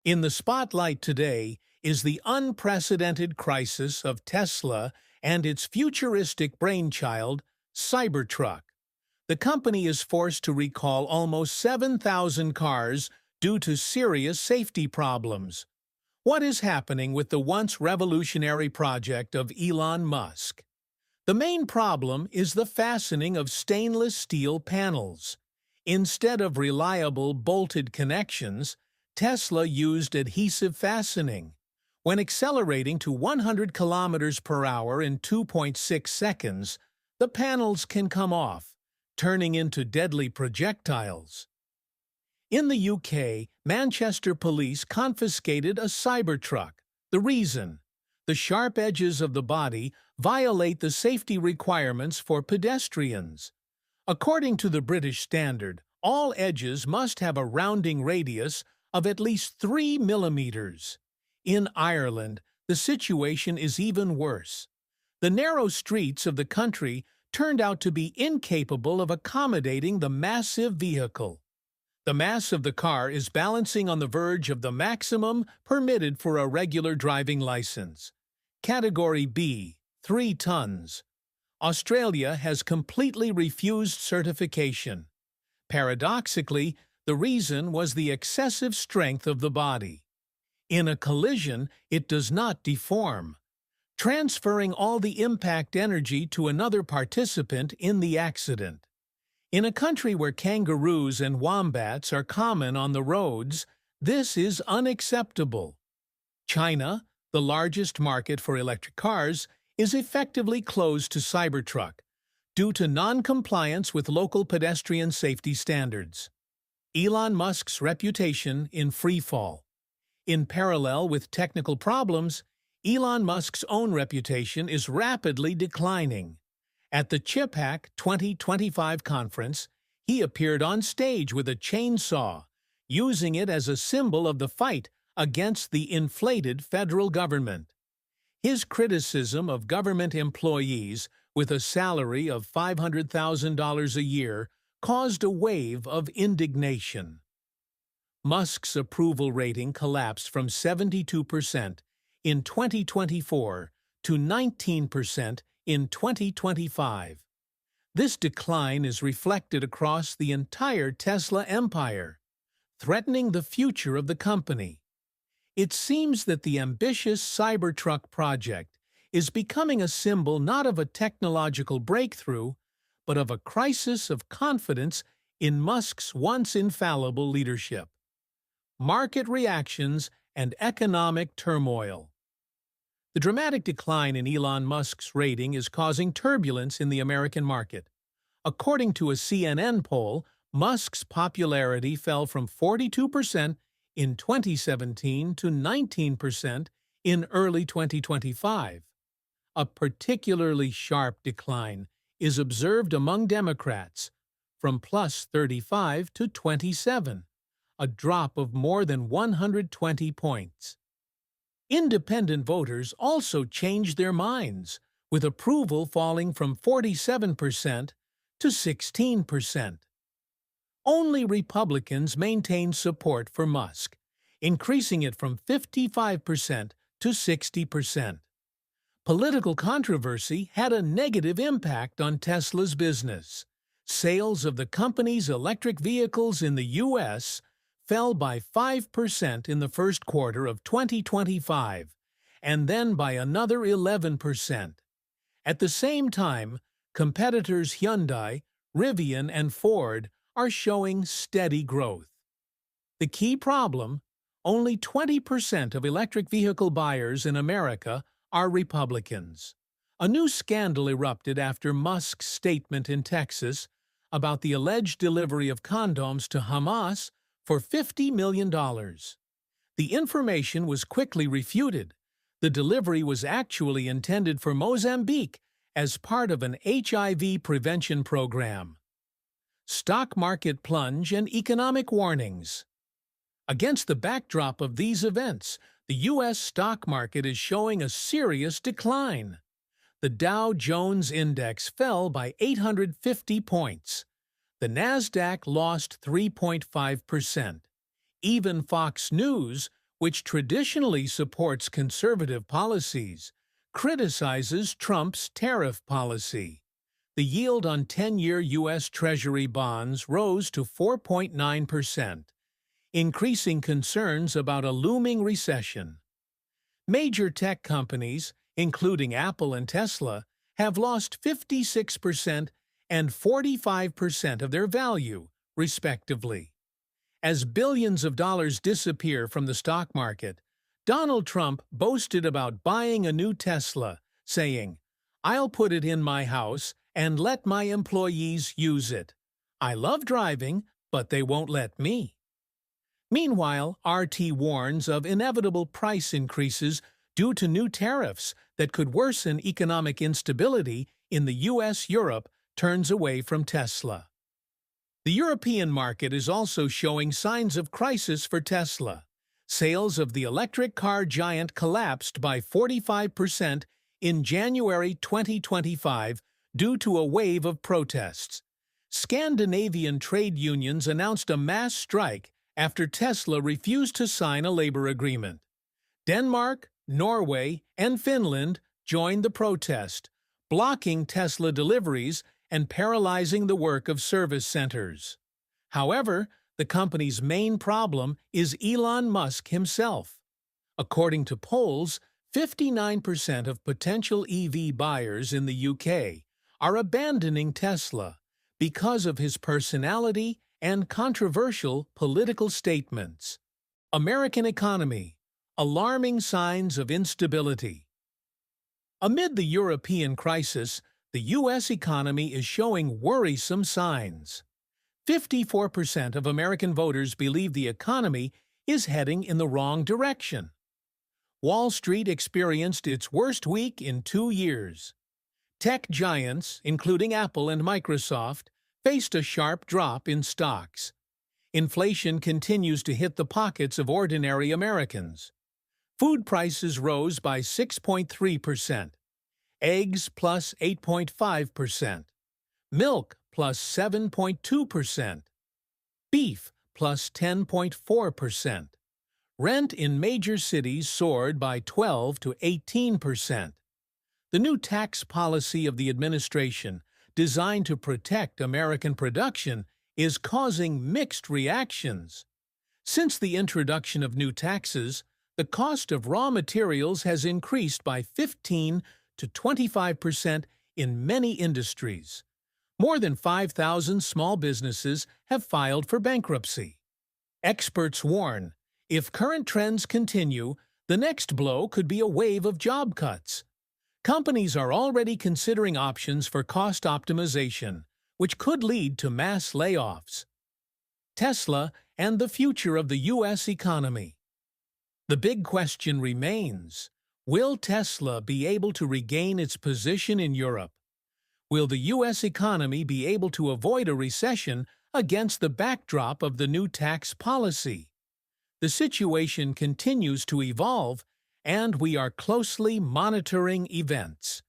In the spotlight today is the unprecedented crisis of Tesla and its futuristic brainchild, Cybertruck. The company is forced to recall almost 7,000 cars due to serious safety problems. What is happening with the once revolutionary project of Elon Musk? The main problem is the fastening of stainless steel panels. Instead of reliable bolted connections, Tesla used adhesive fastening. When accelerating to 100 kilometers per hour in 2.6 seconds, the panels can come off, turning into deadly projectiles. In the UK, Manchester police confiscated a Cybertruck. The reason? The sharp edges of the body violate the safety requirements for pedestrians. According to the British Standard, all edges must have a rounding radius of at least 3 millimeters. In Ireland, the situation is even worse. The narrow streets of the country turned out to be incapable of accommodating the massive vehicle. The mass of the car is balancing on the verge of the maximum permitted for a regular driving license. Category B, 3 tons. Australia has completely refused certification. Paradoxically, the reason was the excessive strength of the body. In a collision, it does not deform, transferring all the impact energy to another participant in the accident. In a country where kangaroos and wombats are common on the roads, this is unacceptable. China, the largest market for electric cars, is effectively closed to Cybertruck due to non-compliance with local pedestrian safety standards. Elon Musk's reputation in freefall. In parallel with technical problems, Elon Musk's own reputation is rapidly declining. At the CHIPAK 2025 conference, he appeared on stage with a chainsaw, using it as a symbol of the fight against the inflated federal government. His criticism of government employees with a salary of $500,000 a year caused a wave of indignation. Musk's approval rating collapsed from 72% in 2024 to 19% in 2025. This decline is reflected across the entire Tesla empire, threatening the future of the company. It seems that the ambitious Cybertruck project is becoming a symbol not of a technological breakthrough, but of a crisis of confidence in Musk's once infallible leadership. Market reactions and economic turmoil. The dramatic decline in Elon Musk's rating is causing turbulence in the American market. According to a CNN poll, Musk's popularity fell from 42% in 2017 to 19% in early 2025. A particularly sharp decline is observed among Democrats, from plus 35 to 27, a drop of more than 120 points. Independent voters also changed their minds, with approval falling from 47% to 16%. Only Republicans maintained support for Musk, increasing it from 55% to 60%. Political controversy had a negative impact on Tesla's business. Sales of the company's electric vehicles in the U.S. fell by 5% in the first quarter of 2025, and then by another 11%. At the same time, competitors Hyundai, Rivian, and Ford are showing steady growth. The key problem: only 20% of electric vehicle buyers in America are Republicans. A new scandal erupted after Musk's statement in Texas about the alleged delivery of condoms to Hamas for $50 million. The information was quickly refuted. The delivery was actually intended for Mozambique as part of an HIV prevention program. Stock market plunge and economic warnings. Against the backdrop of these events, the U.S. stock market is showing a serious decline. The Dow Jones Index fell by 850 points. The Nasdaq lost 3.5%. Even Fox News, which traditionally supports conservative policies, criticizes Trump's tariff policy. The yield on 10-year U.S. Treasury bonds rose to 4.9%, increasing concerns about a looming recession. Major tech companies, including Apple and Tesla, have lost 56% and 45% of their value, respectively. As billions of dollars disappear from the stock market, Donald Trump boasted about buying a new Tesla, saying, "I'll put it in my house and let my employees use it. I love driving, but they won't let me." Meanwhile, RT warns of inevitable price increases due to new tariffs that could worsen economic instability in the U.S. Europe turns away from Tesla. The European market is also showing signs of crisis for Tesla. Sales of the electric car giant collapsed by 45% in January 2025 due to a wave of protests. Scandinavian trade unions announced a mass strike after Tesla refused to sign a labor agreement. Denmark, Norway, and Finland joined the protest, blocking Tesla deliveries and paralyzing the work of service centers. However, the company's main problem is Elon Musk himself. According to polls, 59% of potential EV buyers in the UK are abandoning Tesla because of his personality and controversial political statements. American economy: alarming signs of instability. Amid the European crisis, the U.S. economy is showing worrisome signs. 54% of American voters believe the economy is heading in the wrong direction. Wall Street experienced its worst week in 2 years. Tech giants, including Apple and Microsoft, faced a sharp drop in stocks. Inflation continues to hit the pockets of ordinary Americans. Food prices rose by 6.3%, eggs plus 8.5%, milk plus 7.2%, beef plus 10.4%. Rent in major cities soared by 12 to 18%. The new tax policy of the administration, designed to protect American production, is causing mixed reactions. Since the introduction of new taxes, the cost of raw materials has increased by 15 to 25% in many industries. More than 5,000 small businesses have filed for bankruptcy. Experts warn, if current trends continue, the next blow could be a wave of job cuts. Companies are already considering options for cost optimization, which could lead to mass layoffs. Tesla and the future of the U.S. economy. The big question remains, will Tesla be able to regain its position in Europe? Will the U.S. economy be able to avoid a recession against the backdrop of the new tax policy? The situation continues to evolve, and we are closely monitoring events.